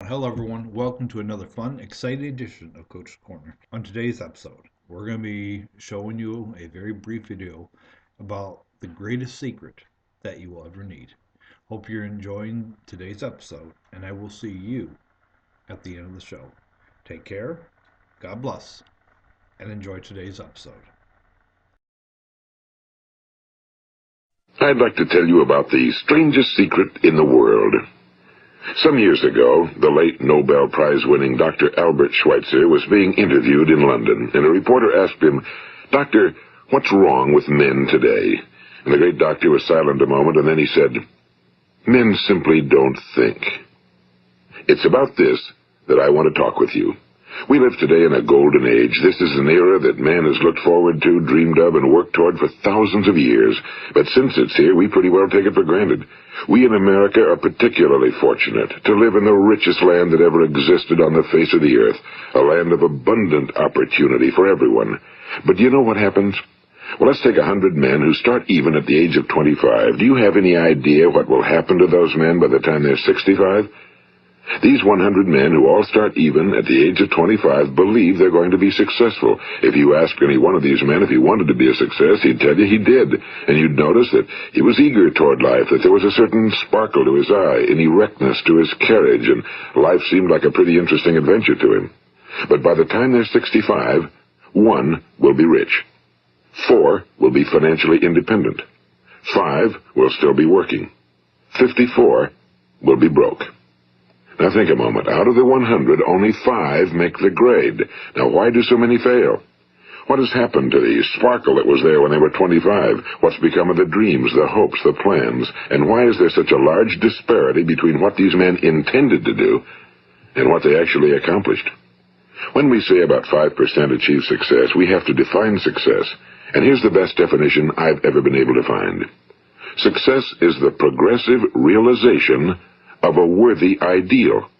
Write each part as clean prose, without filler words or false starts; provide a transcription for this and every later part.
Hello everyone, welcome to another fun, exciting edition of Coach's Corner. On today's episode, we're going to be showing you a very brief video about the greatest secret that you will ever need. Hope you're enjoying today's episode, and I will see you at the end of the show. Take care, God bless, and enjoy today's episode. I'd like to tell you about the strangest secret in the world. Some years ago, the late Nobel Prize-winning Dr. Albert Schweitzer was being interviewed in London, and a reporter asked him, "Doctor, what's wrong with men today?" And the great doctor was silent a moment, and then he said, "Men simply don't think." It's about this that I want to talk with you. We live today in a golden age. This is an era that man has looked forward to, dreamed of, and worked toward for thousands of years. But since it's here, we pretty well take it for granted. We in America are particularly fortunate to live in the richest land that ever existed on the face of the earth, a land of abundant opportunity for everyone. But do you know what happens? Well, let's take 100 men who start even at the age of 25. Do you have any idea what will happen to those men by the time they're 65? These 100 men who all start even at the age of 25 believe they're going to be successful. If you ask any one of these men if he wanted to be a success, he'd tell you he did. And you'd notice that he was eager toward life, that there was a certain sparkle to his eye, an erectness to his carriage, and life seemed like a pretty interesting adventure to him. But by the time they're 65, 1 will be rich. 4 will be financially independent. 5 will still be working. 54 will be broke. Now think a moment. Out of the 100, only 5 make the grade. Now why do so many fail? What has happened to the sparkle that was there when they were 25? What's become of the dreams, the hopes, the plans? And why is there such a large disparity between what these men intended to do and what they actually accomplished? When we say about 5% achieve success, we have to define success. And here's the best definition I've ever been able to find. Success is the progressive realization of a worthy ideal.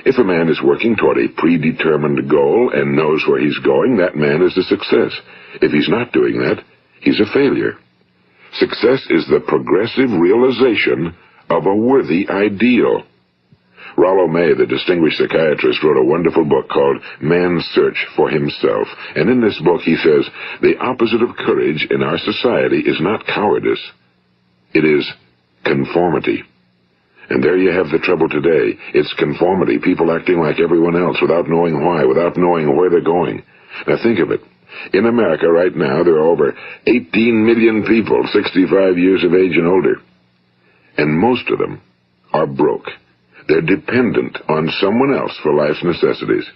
If a man is working toward a predetermined goal and knows where he's going, that man is a success. If he's not doing that, he's a failure. Success is the progressive realization of a worthy ideal. Rollo May, the distinguished psychiatrist, wrote a wonderful book called Man's Search for Himself. And in this book he says, the opposite of courage in our society is not cowardice. It is conformity. And there you have the trouble today. It's conformity, people acting like everyone else without knowing why, without knowing where they're going. Now think of it. In America right now, there are over 18 million people 65 years of age and older. And most of them are broke. They're dependent on someone else for life's necessities.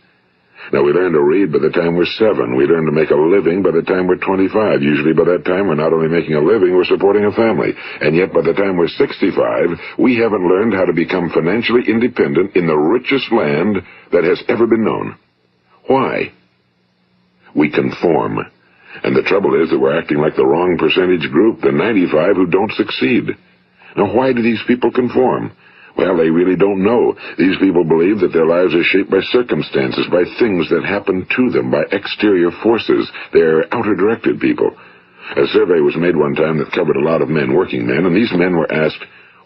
Now, we learn to read by the time we're 7. We learn to make a living by the time we're 25. Usually by that time, we're not only making a living, we're supporting a family. And yet by the time we're 65, we haven't learned how to become financially independent in the richest land that has ever been known. Why? We conform. And the trouble is that we're acting like the wrong percentage group, the 95 who don't succeed. Now, why do these people conform? Well, they really don't know. These people believe that their lives are shaped by circumstances, by things that happen to them, by exterior forces. They're outer-directed people. A survey was made one time that covered a lot of men, working men, and these men were asked,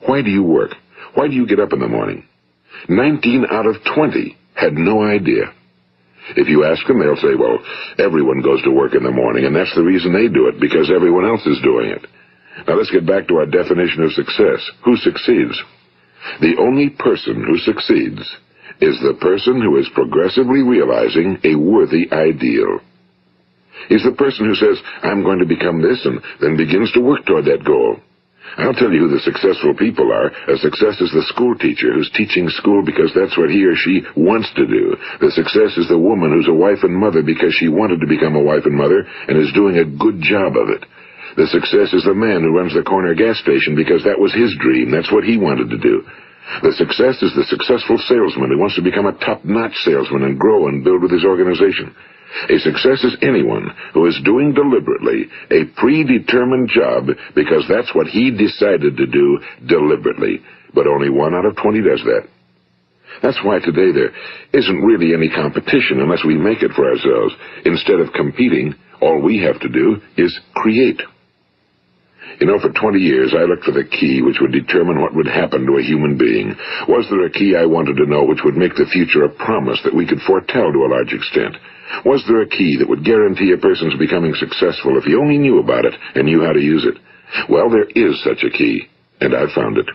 "Why do you work? Why do you get up in the morning?" 19 out of 20 had no idea. If you ask them, they'll say, well, everyone goes to work in the morning, and that's the reason they do it, because everyone else is doing it. Now let's get back to our definition of success. Who succeeds? The only person who succeeds is the person who is progressively realizing a worthy ideal. He's the person who says, I'm going to become this, and then begins to work toward that goal. I'll tell you who the successful people are. A success is the school teacher who's teaching school because that's what he or she wants to do. The success is the woman who's a wife and mother because she wanted to become a wife and mother and is doing a good job of it. The success is the man who runs the corner gas station because that was his dream. That's what he wanted to do. The success is the successful salesman who wants to become a top-notch salesman and grow and build with his organization. A success is anyone who is doing deliberately a predetermined job because that's what he decided to do deliberately. But only 1 out of 20 does that. That's why today there isn't really any competition unless we make it for ourselves. Instead of competing, all we have to do is create. You know, for 20 years I looked for the key which would determine what would happen to a human being. Was there a key I wanted to know which would make the future a promise that we could foretell to a large extent? Was there a key that would guarantee a person's becoming successful if he only knew about it and knew how to use it? Well, there is such a key, and I've found it.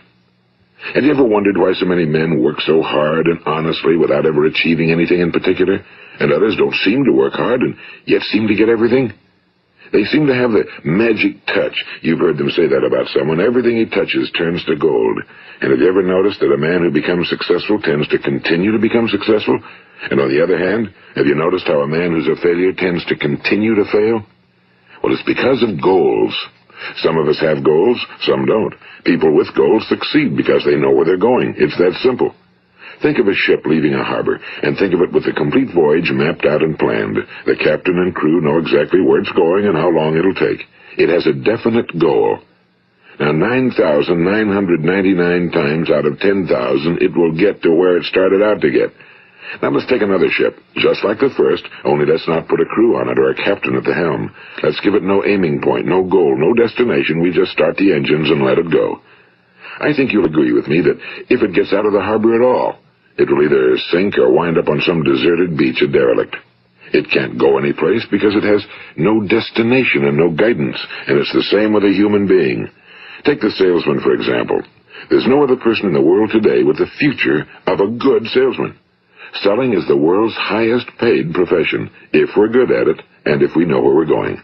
Have you ever wondered why so many men work so hard and honestly without ever achieving anything in particular, and others don't seem to work hard and yet seem to get everything? They seem to have the magic touch. You've heard them say that about someone. Everything he touches turns to gold. And have you ever noticed that a man who becomes successful tends to continue to become successful? And on the other hand, have you noticed how a man who's a failure tends to continue to fail? Well, it's because of goals. Some of us have goals, some don't. People with goals succeed because they know where they're going. It's that simple. Think of a ship leaving a harbor, and think of it with the complete voyage mapped out and planned. The captain and crew know exactly where it's going and how long it'll take. It has a definite goal. Now, 9,999 times out of 10,000, it will get to where it started out to get. Now let's take another ship, just like the first, only let's not put a crew on it or a captain at the helm. Let's give it no aiming point, no goal, no destination. We just start the engines and let it go. I think you'll agree with me that if it gets out of the harbor at all, it will either sink or wind up on some deserted beach, a derelict. It can't go anyplace because it has no destination and no guidance, and it's the same with a human being. Take the salesman, for example. There's no other person in the world today with the future of a good salesman. Selling is the world's highest paid profession, if we're good at it and if we know where we're going.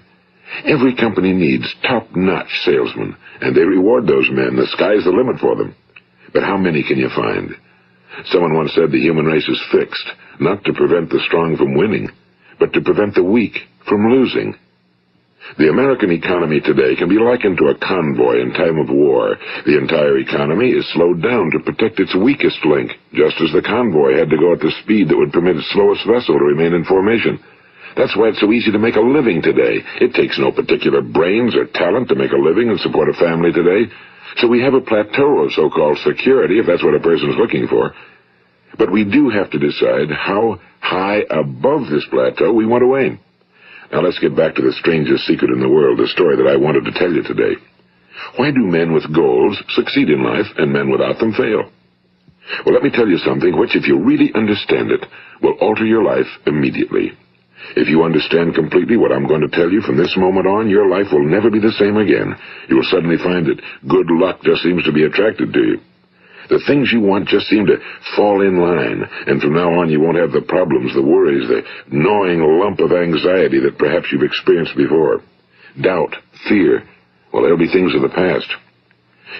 Every company needs top-notch salesmen, and they reward those men. The sky's the limit for them. But how many can you find? Someone once said the human race is fixed, not to prevent the strong from winning, but to prevent the weak from losing. The American economy today can be likened to a convoy in time of war. The entire economy is slowed down to protect its weakest link, just as the convoy had to go at the speed that would permit its slowest vessel to remain in formation. That's why it's so easy to make a living today. It takes no particular brains or talent to make a living and support a family today. So we have a plateau of so-called security, if that's what a person's looking for. But we do have to decide how high above this plateau we want to aim. Now let's get back to the strangest secret in the world, the story that I wanted to tell you today. Why do men with goals succeed in life and men without them fail? Well, let me tell you something which, if you really understand it, will alter your life immediately. If you understand completely what I'm going to tell you from this moment on, your life will never be the same again. You will suddenly find that good luck just seems to be attracted to you. The things you want just seem to fall in line, and from now on you won't have the problems, the worries, the gnawing lump of anxiety that perhaps you've experienced before. Doubt, fear, well, they'll be things of the past.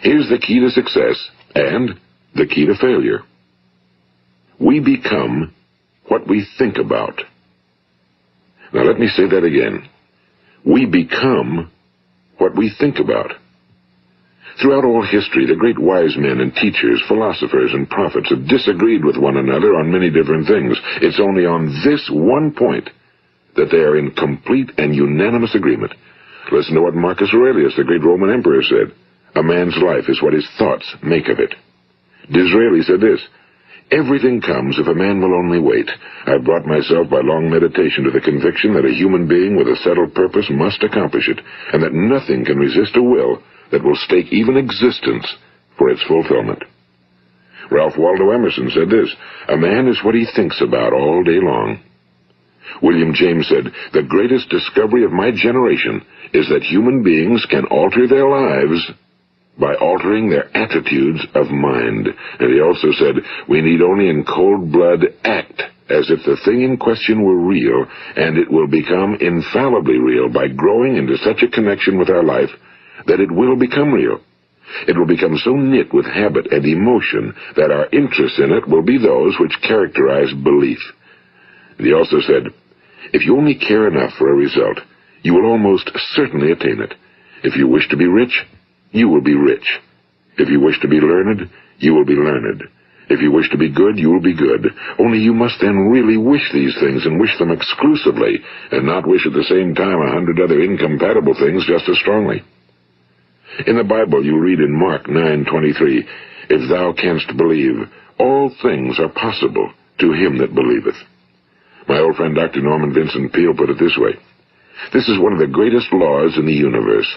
Here's the key to success and the key to failure. We become what we think about. Now let me say that again. We become what we think about. Throughout all history, the great wise men and teachers, philosophers and prophets have disagreed with one another on many different things. It's only on this one point that they are in complete and unanimous agreement. Listen to what Marcus Aurelius, the great Roman emperor, said. A man's life is what his thoughts make of it. Disraeli said this. Everything comes if a man will only wait. I've brought myself by long meditation to the conviction that a human being with a settled purpose must accomplish it, and that nothing can resist a will that will stake even existence for its fulfillment. Ralph Waldo Emerson said this, a man is what he thinks about all day long. William James said, the greatest discovery of my generation is that human beings can alter their lives by altering their attitudes of mind. And he also said, we need only in cold blood act as if the thing in question were real, and it will become infallibly real by growing into such a connection with our life that it will become real. It will become so knit with habit and emotion that our interest in it will be those which characterize belief. And he also said, if you only care enough for a result, you will almost certainly attain it. If you wish to be rich, you will be rich. If you wish to be learned, you will be learned. If you wish to be good, you will be good. Only you must then really wish these things, and wish them exclusively, and not wish at the same time 100 other incompatible things just as strongly. In the Bible, you read in Mark 9:23, if thou canst believe, all things are possible to him that believeth. My old friend Dr. Norman Vincent Peale put it this way, This is one of the greatest laws in the universe.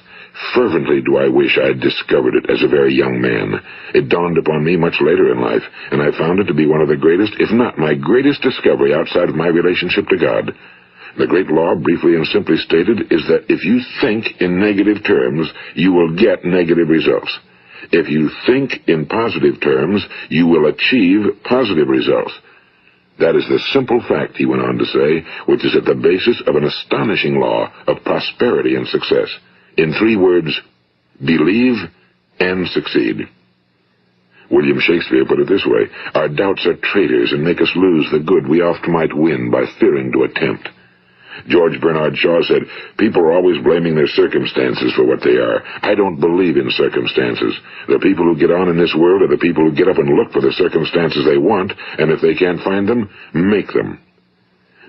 Fervently do I wish I had discovered it as a very young man. It dawned upon me much later in life, and I found it to be one of the greatest, if not my greatest discovery outside of my relationship to God. The great law, briefly and simply stated, is that if you think in negative terms, you will get negative results. If you think in positive terms, you will achieve positive results. That is the simple fact, he went on to say, which is at the basis of an astonishing law of prosperity and success. In 3 words, believe and succeed. William Shakespeare put it this way: our doubts are traitors and make us lose the good we oft might win by fearing to attempt. George Bernard Shaw said, people are always blaming their circumstances for what they are. I don't believe in circumstances. The people who get on in this world are the people who get up and look for the circumstances they want, and if they can't find them, make them.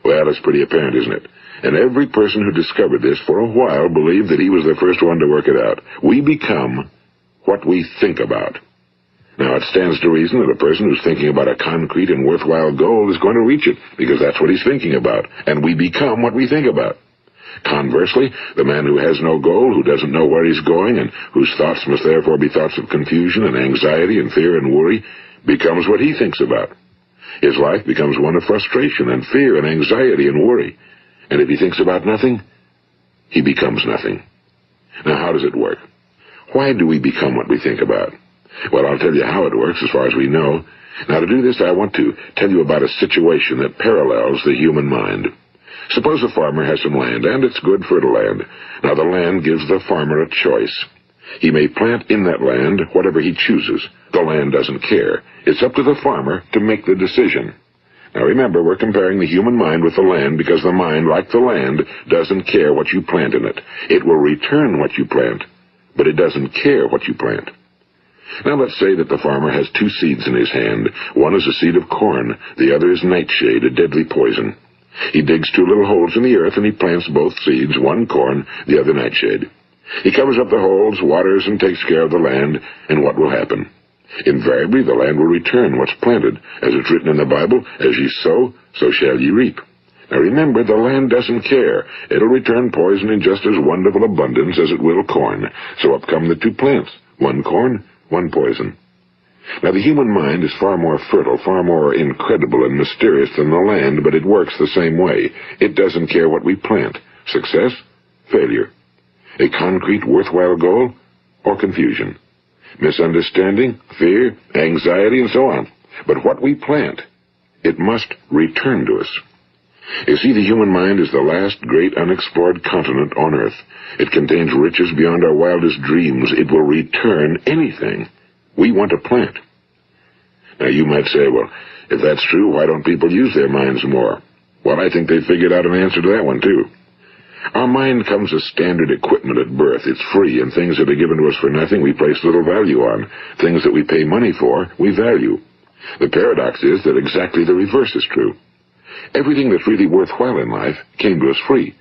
Well, it's pretty apparent, isn't it? And every person who discovered this for a while believed that he was the first one to work it out. We become what we think about. Now, it stands to reason that a person who's thinking about a concrete and worthwhile goal is going to reach it, because that's what he's thinking about, and we become what we think about. Conversely, the man who has no goal, who doesn't know where he's going, and whose thoughts must therefore be thoughts of confusion and anxiety and fear and worry, becomes what he thinks about. His life becomes one of frustration and fear and anxiety and worry. And if he thinks about nothing, he becomes nothing. Now, how does it work? Why do we become what we think about? Well, I'll tell you how it works as far as we know. Now, to do this, I want to tell you about a situation that parallels the human mind. Suppose a farmer has some land, and it's good fertile land. Now, the land gives the farmer a choice. He may plant in that land whatever he chooses. The land doesn't care. It's up to the farmer to make the decision. Now, remember, we're comparing the human mind with the land because the mind, like the land, doesn't care what you plant in it. It will return what you plant, but it doesn't care what you plant. Now, let's say that the farmer has 2 seeds in his hand. One is a seed of corn. The other is nightshade, a deadly poison. He digs 2 little holes in the earth, and he plants both seeds, one corn, the other nightshade. He covers up the holes, waters, and takes care of the land, and what will happen? Invariably, the land will return what's planted. As it's written in the Bible, as ye sow, so shall ye reap. Now remember, the land doesn't care. It'll return poison in just as wonderful abundance as it will corn. So up come the 2 plants, one corn, one poison. Now, the human mind is far more fertile, far more incredible and mysterious than the land, but it works the same way. It doesn't care what we plant. Success, failure. A concrete, worthwhile goal, or confusion. Misunderstanding, fear, anxiety, and so on. But what we plant, it must return to us. You see, the human mind is the last great unexplored continent on Earth. It contains riches beyond our wildest dreams. It will return anything we want to plant. Now, you might say, well, if that's true, why don't people use their minds more? Well, I think they figured out an answer to that one, too. Our mind comes as standard equipment at birth. It's free, and things that are given to us for nothing we place little value on. Things that we pay money for, we value. The paradox is that exactly the reverse is true. Everything that's really worthwhile in life came to us free.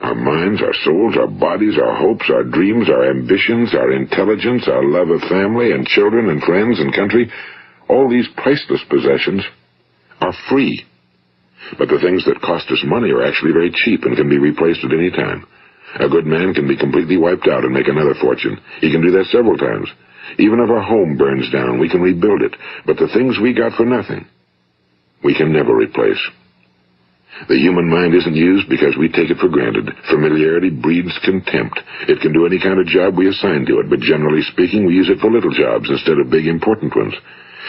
Our minds, our souls, our bodies, our hopes, our dreams, our ambitions, our intelligence, our love of family and children and friends and country, all these priceless possessions are free. But the things that cost us money are actually very cheap and can be replaced at any time. A good man can be completely wiped out and make another fortune. He can do that several times. Even if our home burns down, we can rebuild it. But the things we got for nothing, we can never replace. The human mind isn't used because we take it for granted. Familiarity breeds contempt. It can do any kind of job we assign to it, but generally speaking, we use it for little jobs instead of big, important ones.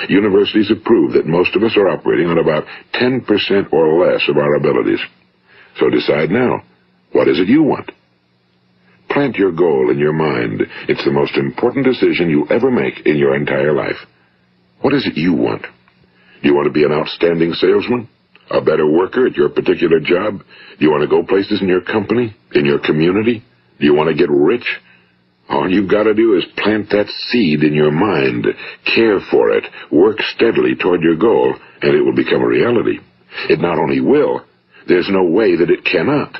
Universities have proved that most of us are operating on about 10% or less of our abilities. So decide now, what is it you want? Plant your goal in your mind. It's the most important decision you'll ever make in your entire life. What is it you want? Do you want to be an outstanding salesman? A better worker at your particular job? Do you want to go places in your company? In your community? Do you want to get rich? All you've got to do is plant that seed in your mind, care for it, work steadily toward your goal, and it will become a reality. It not only will, there's no way that it cannot.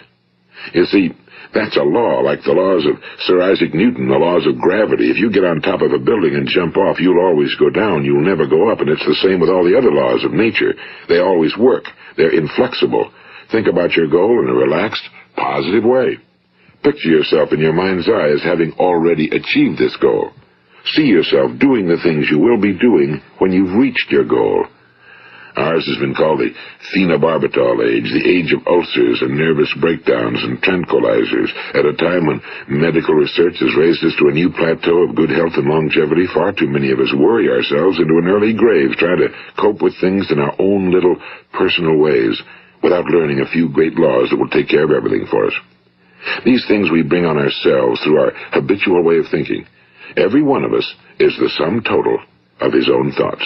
You see, that's a law, like the laws of Sir Isaac Newton, the laws of gravity. If you get on top of a building and jump off, you'll always go down, you'll never go up, and it's the same with all the other laws of nature. They always work. They're inflexible. Think about your goal in a relaxed, positive way. Picture yourself in your mind's eye as having already achieved this goal. See yourself doing the things you will be doing when you've reached your goal. Ours has been called the phenobarbital age, the age of ulcers and nervous breakdowns and tranquilizers. At a time when medical research has raised us to a new plateau of good health and longevity, far too many of us worry ourselves into an early grave trying to cope with things in our own little personal ways without learning a few great laws that will take care of everything for us. These things we bring on ourselves through our habitual way of thinking. Every one of us is the sum total of his own thoughts.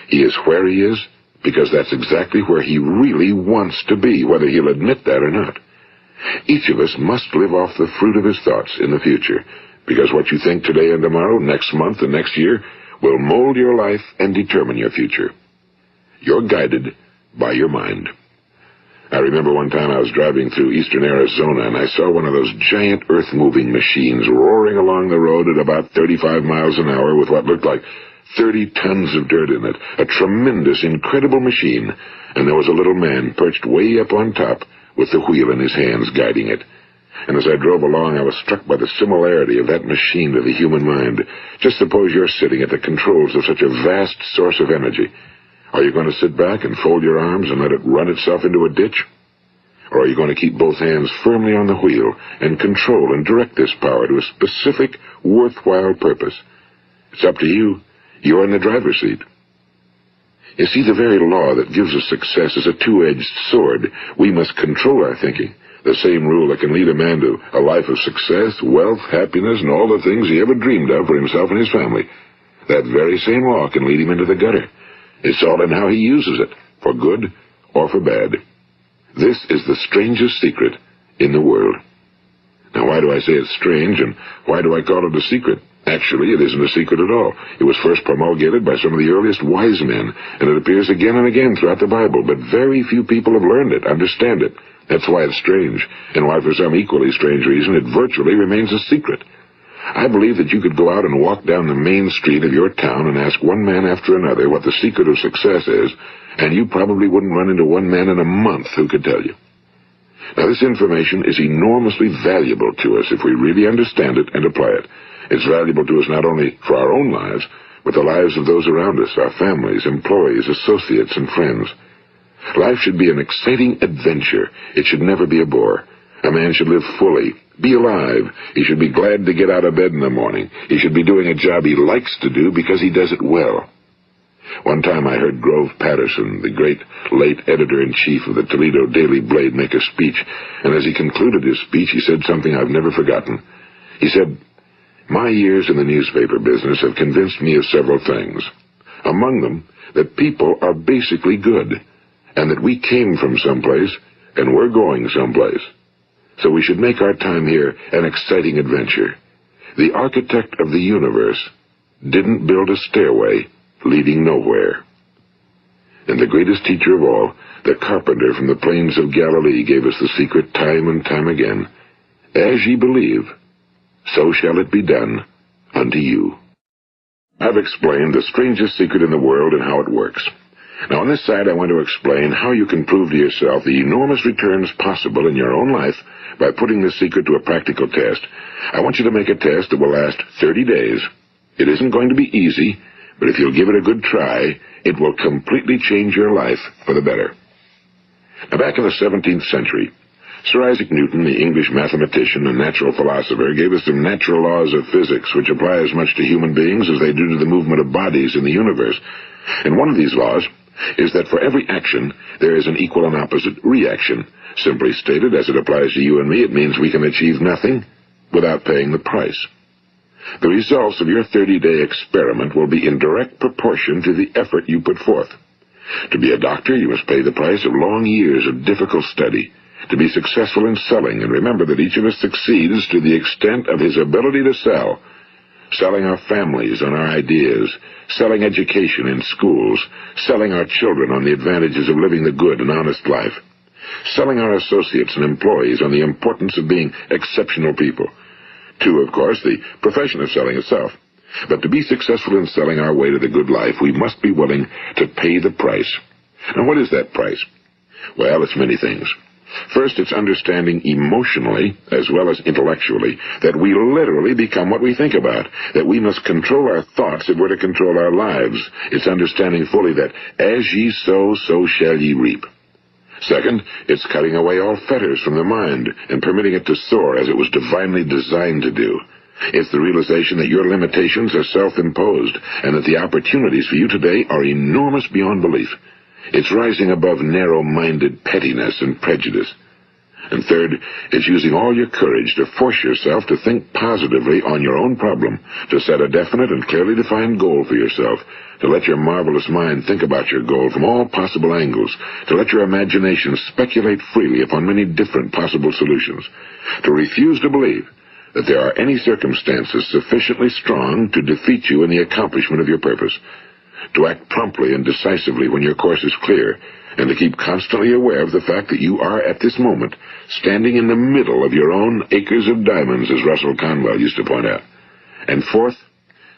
He is where he is because that's exactly where he really wants to be, whether he'll admit that or not. Each of us must live off the fruit of his thoughts in the future, because what you think today and tomorrow, next month and next year, will mold your life and determine your future. You're guided by your mind. I remember one time I was driving through eastern Arizona, and I saw one of those giant earth-moving machines roaring along the road at about 35 miles an hour with what looked like 30 tons of dirt in it. A tremendous, incredible machine, and there was a little man perched way up on top with the wheel in his hands guiding it. And as I drove along, I was struck by the similarity of that machine to the human mind. Just suppose you're sitting at the controls of such a vast source of energy. Are you going to sit back and fold your arms and let it run itself into a ditch? Or are you going to keep both hands firmly on the wheel and control and direct this power to a specific, worthwhile purpose? It's up to you. You're in the driver's seat. You see, the very law that gives us success is a two-edged sword. We must control our thinking. The same rule that can lead a man to a life of success, wealth, happiness, and all the things he ever dreamed of for himself and his family. That very same law can lead him into the gutter. It's all in how he uses it, for good or for bad. This is the strangest secret in the world. Now, why do I say it's strange, and why do I call it a secret? Actually, it isn't a secret at all. It was first promulgated by some of the earliest wise men, and it appears again and again throughout the Bible, but very few people have learned it, understand it. That's why it's strange, and why for some equally strange reason it virtually remains a secret. I believe that you could go out and walk down the main street of your town and ask one man after another what the secret of success is, and you probably wouldn't run into one man in a month who could tell you. Now, this information is enormously valuable to us if we really understand it and apply it. It's valuable to us not only for our own lives, but the lives of those around us, our families, employees, associates, and friends. Life should be an exciting adventure. It should never be a bore. A man should live fully, be alive. He should be glad to get out of bed in the morning. He should be doing a job he likes to do because he does it well. One time I heard Grove Patterson, the great late editor-in-chief of the Toledo Daily Blade, make a speech, and as he concluded his speech, he said something I've never forgotten. He said, "My years in the newspaper business have convinced me of several things. Among them, that people are basically good, and that we came from someplace, and we're going someplace. So we should make our time here an exciting adventure. The architect of the universe didn't build a stairway leading nowhere." And the greatest teacher of all, the carpenter from the plains of Galilee, gave us the secret time and time again. As ye believe, so shall it be done unto you. I've explained the strangest secret in the world and how it works. Now, on this side, I want to explain how you can prove to yourself the enormous returns possible in your own life by putting this secret to a practical test. I want you to make a test that will last 30 days. It isn't going to be easy, but if you'll give it a good try, it will completely change your life for the better. Now, back in the 17th century, Sir Isaac Newton, the English mathematician and natural philosopher, gave us some natural laws of physics which apply as much to human beings as they do to the movement of bodies in the universe. And one of these laws is that for every action, there is an equal and opposite reaction. Simply stated, as it applies to you and me, it means we can achieve nothing without paying the price. The results of your 30-day experiment will be in direct proportion to the effort you put forth. To be a doctor, you must pay the price of long years of difficult study. To be successful in selling, and remember that each of us succeeds to the extent of his ability to sell. Selling our families on our ideas, selling education in schools, selling our children on the advantages of living the good and honest life, selling our associates and employees on the importance of being exceptional people. To, of course, the profession of selling itself. But to be successful in selling our way to the good life, we must be willing to pay the price. Now, what is that price? Well, it's many things. First, it's understanding emotionally, as well as intellectually, that we literally become what we think about, that we must control our thoughts if we're to control our lives. It's understanding fully that as ye sow, so shall ye reap. Second, it's cutting away all fetters from the mind and permitting it to soar as it was divinely designed to do. It's the realization that your limitations are self-imposed and that the opportunities for you today are enormous beyond belief. It's rising above narrow-minded pettiness and prejudice. And third, it's using all your courage to force yourself to think positively on your own problem, to set a definite and clearly defined goal for yourself, to let your marvelous mind think about your goal from all possible angles, to let your imagination speculate freely upon many different possible solutions, to refuse to believe that there are any circumstances sufficiently strong to defeat you in the accomplishment of your purpose, to act promptly and decisively when your course is clear, and to keep constantly aware of the fact that you are, at this moment, standing in the middle of your own acres of diamonds, as Russell Conwell used to point out. And fourth,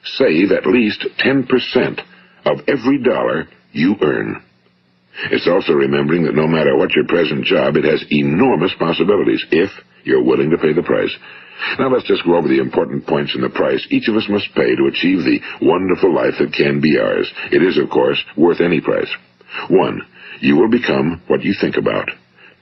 save at least 10% of every dollar you earn. It's also remembering that no matter what your present job, it has enormous possibilities if you're willing to pay the price. Now let's just go over the important points in the price each of us must pay to achieve the wonderful life that can be ours. It is, of course, worth any price. 1. You will become what you think about.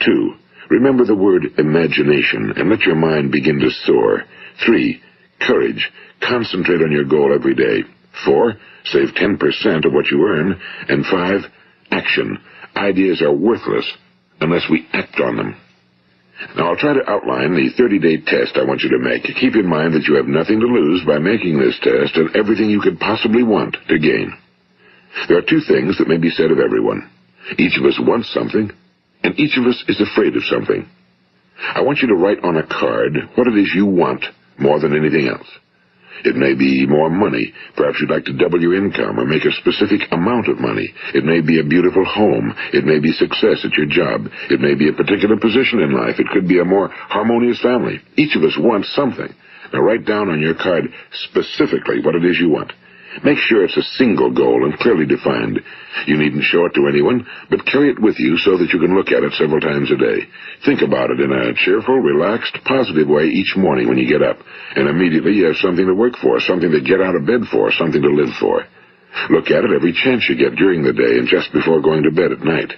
2. Remember the word imagination and let your mind begin to soar. 3. Courage. Concentrate on your goal every day. 4. Save 10% of what you earn. And 5. Action. Ideas are worthless unless we act on them. Now, I'll try to outline the 30-day test I want you to make. Keep in mind that you have nothing to lose by making this test and everything you could possibly want to gain. There are 2 things that may be said of everyone. Each of us wants something, and each of us is afraid of something. I want you to write on a card what it is you want more than anything else. It may be more money. Perhaps you'd like to double your income or make a specific amount of money. It may be a beautiful home. It may be success at your job. It may be a particular position in life. It could be a more harmonious family. Each of us wants something. Now write down on your card specifically what it is you want. Make sure it's a single goal and clearly defined. You needn't show it to anyone, but carry it with you so that you can look at it several times a day. Think about it in a cheerful, relaxed, positive way each morning when you get up, and immediately you have something to work for, something to get out of bed for, something to live for. Look at it every chance you get during the day and just before going to bed at night.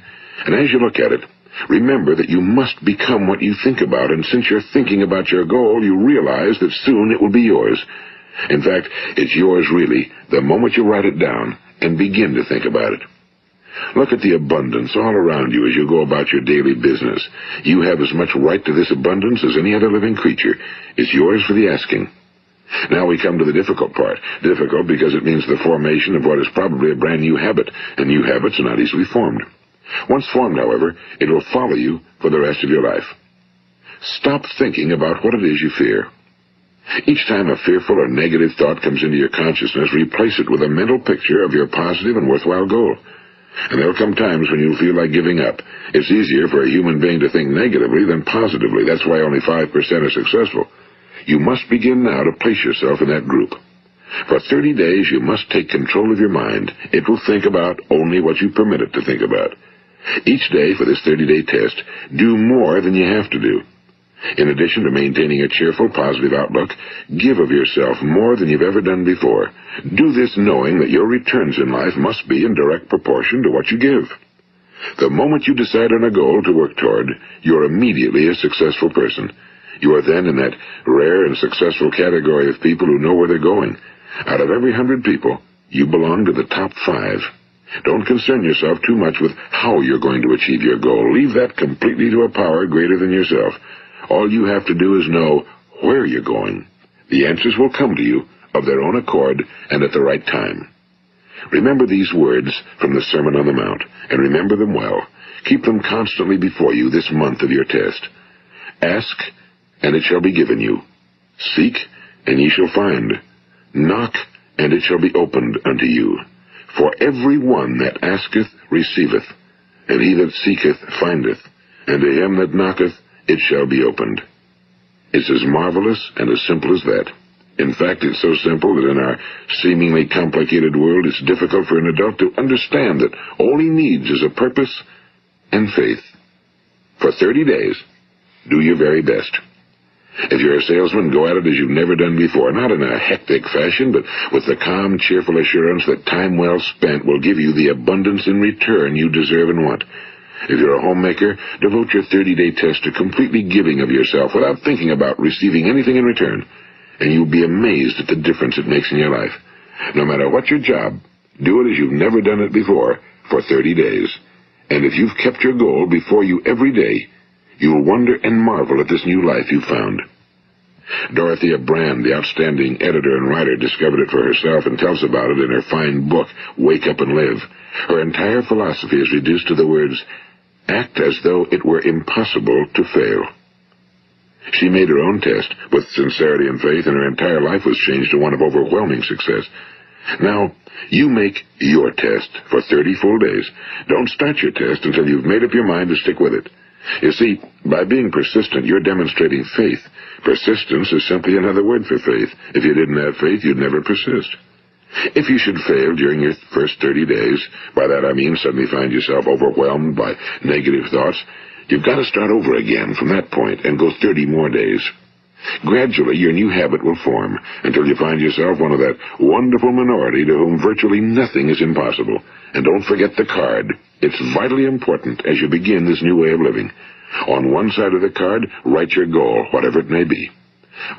And as you look at it, remember that you must become what you think about, and since you're thinking about your goal, you realize that soon it will be yours. In fact, it's yours really the moment you write it down and begin to think about it. Look at the abundance all around you as you go about your daily business. You have as much right to this abundance as any other living creature. It's yours for the asking. Now we come to the difficult part. Difficult because it means the formation of what is probably a brand new habit, and new habits are not easily formed. Once formed, however, it will follow you for the rest of your life. Stop thinking about what it is you fear. Each time a fearful or negative thought comes into your consciousness, replace it with a mental picture of your positive and worthwhile goal. And there will come times when you'll feel like giving up. It's easier for a human being to think negatively than positively. That's why only 5% are successful. You must begin now to place yourself in that group. For 30 days, you must take control of your mind. It will think about only what you permit it to think about. Each day for this 30-day test, do more than you have to do. In addition to maintaining a cheerful, positive outlook, give of yourself more than you've ever done before. Do this knowing that your returns in life must be in direct proportion to what you give. The moment you decide on a goal to work toward, you're immediately a successful person. You are then in that rare and successful category of people who know where they're going. Out of every 100 people, you belong to the top 5. Don't concern yourself too much with how you're going to achieve your goal. Leave that completely to a power greater than yourself. All you have to do is know where you're going. The answers will come to you of their own accord and at the right time. Remember these words from the Sermon on the Mount, and remember them well. Keep them constantly before you this month of your test. Ask, and it shall be given you. Seek, and ye shall find. Knock, and it shall be opened unto you. For every one that asketh receiveth, and he that seeketh findeth, and to him that knocketh it shall be opened. It's as marvelous and as simple as that. In fact, it's so simple that in our seemingly complicated world, it's difficult for an adult to understand that all he needs is a purpose and faith. For 30 days, do your very best. If you're a salesman, go at it as you've never done before, not in a hectic fashion, but with the calm, cheerful assurance that time well spent will give you the abundance in return you deserve and want. If you're a homemaker, devote your 30-day test to completely giving of yourself without thinking about receiving anything in return, and you'll be amazed at the difference it makes in your life. No matter what your job, do it as you've never done it before for 30 days. And if you've kept your goal before you every day, you'll wonder and marvel at this new life you've found. Dorothea Brand, the outstanding editor and writer, discovered it for herself and tells about it in her fine book, Wake Up and Live. Her entire philosophy is reduced to the words, act as though it were impossible to fail. She made her own test with sincerity and faith, and her entire life was changed to one of overwhelming success. Now, you make your test for 30 full days. Don't start your test until you've made up your mind to stick with it. You see, by being persistent, you're demonstrating faith. Persistence is simply another word for faith. If you didn't have faith, you'd never persist. If you should fail during your first 30 days, by that I mean suddenly find yourself overwhelmed by negative thoughts, you've got to start over again from that point and go 30 more days. Gradually, your new habit will form until you find yourself one of that wonderful minority to whom virtually nothing is impossible. And don't forget the card. It's vitally important as you begin this new way of living. On one side of the card, write your goal, whatever it may be.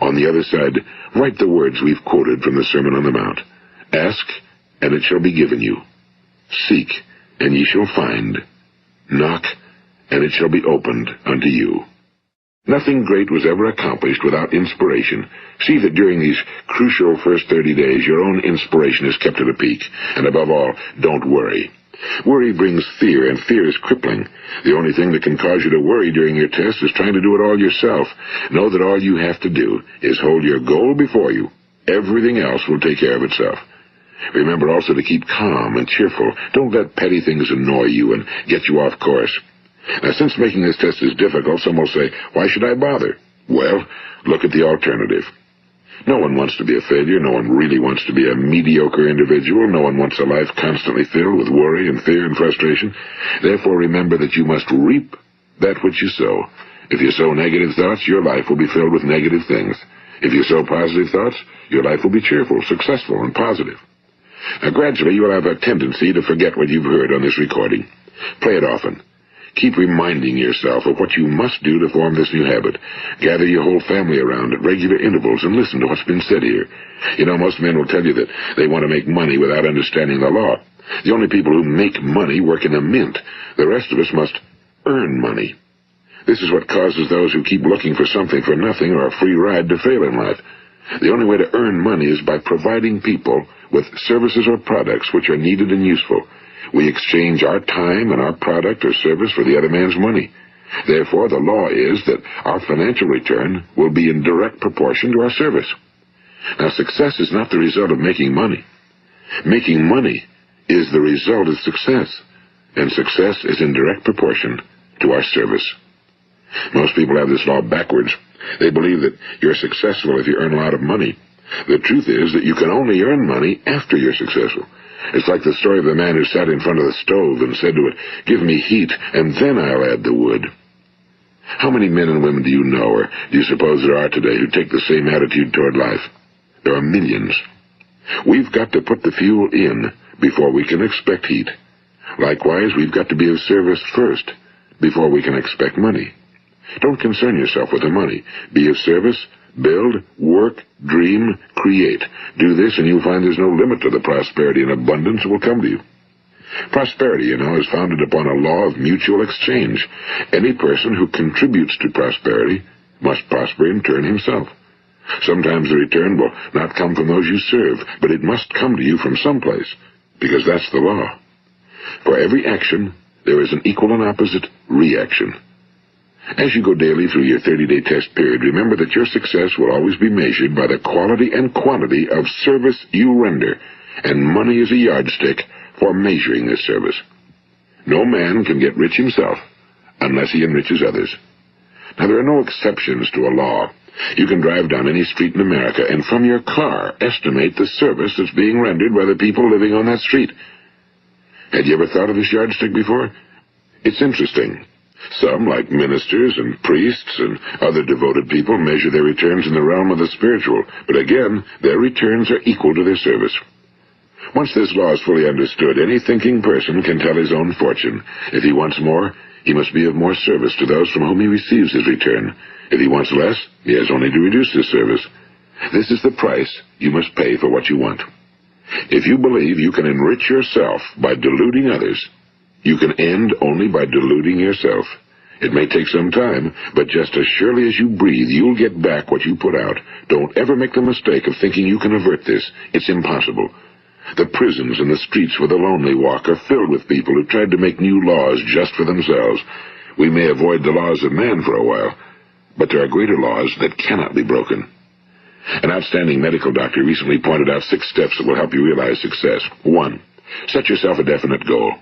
On the other side, write the words we've quoted from the Sermon on the Mount. Ask, and it shall be given you. Seek, and ye shall find. Knock, and it shall be opened unto you. Nothing great was ever accomplished without inspiration. See that during these crucial first 30 days, your own inspiration is kept at a peak. And above all, don't worry. Worry brings fear, and fear is crippling. The only thing that can cause you to worry during your test is trying to do it all yourself. Know that all you have to do is hold your goal before you. Everything else will take care of itself. Remember also to keep calm and cheerful. Don't let petty things annoy you and get you off course. Now, since making this test is difficult, some will say, why should I bother? Well, look at the alternative. No one wants to be a failure. No one really wants to be a mediocre individual. No one wants a life constantly filled with worry and fear and frustration. Therefore, remember that you must reap that which you sow. If you sow negative thoughts, your life will be filled with negative things. If you sow positive thoughts, your life will be cheerful, successful, and positive. Now, gradually, you will have a tendency to forget what you've heard on this recording. Play it often. Keep reminding yourself of what you must do to form this new habit. Gather your whole family around at regular intervals and listen to what's been said here. You know, most men will tell you that they want to make money without understanding the law. The only people who make money work in a mint. The rest of us must earn money. This is what causes those who keep looking for something for nothing or a free ride to fail in life. The only way to earn money is by providing people with services or products which are needed and useful. We exchange our time and our product or service for the other man's money. Therefore, the law is that our financial return will be in direct proportion to our service. Now, success is not the result of making money. Making money is the result of success, and success is in direct proportion to our service. Most people have this law backwards. They believe that you're successful if you earn a lot of money. The truth is that you can only earn money after you're successful. It's like the story of the man who sat in front of the stove and said to it, give me heat, and then I'll add the wood. How many men and women do you know, or do you suppose there are today, who take the same attitude toward life? There are millions. We've got to put the fuel in before we can expect heat. Likewise, we've got to be of service first before we can expect money. Don't concern yourself with the money. Be of service, build, work, dream, create. Do this and you'll find there's no limit to the prosperity and abundance that will come to you. Prosperity, you know, is founded upon a law of mutual exchange. Any person who contributes to prosperity must prosper in turn himself. Sometimes the return will not come from those you serve, but it must come to you from someplace, because that's the law. For every action, there is an equal and opposite reaction. As you go daily through your 30-day test period, remember that your success will always be measured by the quality and quantity of service you render, and money is a yardstick for measuring this service. No man can get rich himself unless he enriches others. Now, there are no exceptions to a law. You can drive down any street in America and from your car estimate the service that's being rendered by the people living on that street. Had you ever thought of this yardstick before? It's interesting. Some, like ministers and priests and other devoted people, measure their returns in the realm of the spiritual, but again, their returns are equal to their service. Once this law is fully understood, any thinking person can tell his own fortune. If he wants more, he must be of more service to those from whom he receives his return. If he wants less, he has only to reduce his service. This is the price you must pay for what you want. If you believe you can enrich yourself by deluding others, you can end only by deluding yourself. It may take some time, but just as surely as you breathe, you'll get back what you put out. Don't ever make the mistake of thinking you can avert this. It's impossible. The prisons and the streets where the lonely walk are filled with people who tried to make new laws just for themselves. We may avoid the laws of man for a while, but there are greater laws that cannot be broken. An outstanding medical doctor recently pointed out 6 steps that will help you realize success. 1. Set yourself a definite goal.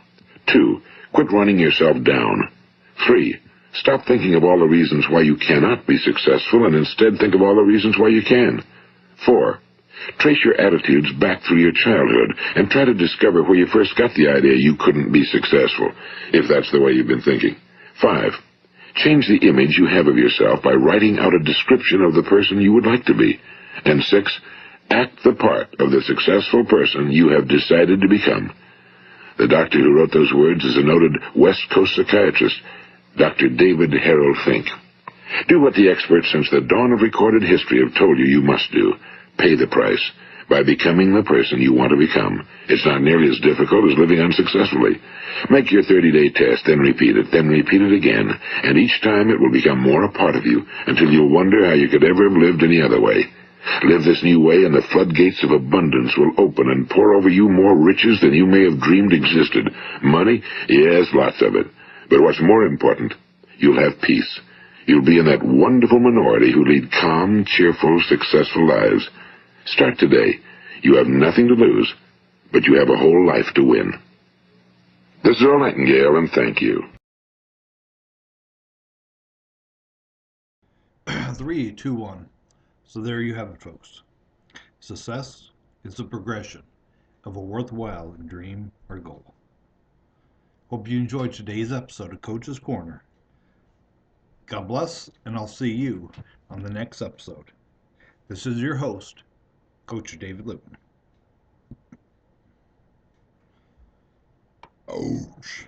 2. Quit running yourself down. 3. Stop thinking of all the reasons why you cannot be successful and instead think of all the reasons why you can. 4. Trace your attitudes back through your childhood and try to discover where you first got the idea you couldn't be successful, if that's the way you've been thinking. 5. Change the image you have of yourself by writing out a description of the person you would like to be. And 6. Act the part of the successful person you have decided to become. The doctor who wrote those words is a noted West Coast psychiatrist, Dr. David Harold Fink. Do what the experts since the dawn of recorded history have told you you must do. Pay the price by becoming the person you want to become. It's not nearly as difficult as living unsuccessfully. Make your 30-day test, then repeat it again, and each time it will become more a part of you until you'll wonder how you could ever have lived any other way. Live this new way and the floodgates of abundance will open and pour over you more riches than you may have dreamed existed. Money? Yes, lots of it. But what's more important, you'll have peace. You'll be in that wonderful minority who lead calm, cheerful, successful lives. Start today. You have nothing to lose, but you have a whole life to win. This is Earl Nightingale, and thank you. 3, 2, 1. So there you have it, folks. Success is the progression of a worthwhile dream or goal. Hope you enjoyed today's episode of Coach's Corner. God bless, and I'll see you on the next episode. This is your host, Coach David Lipman. Ouch.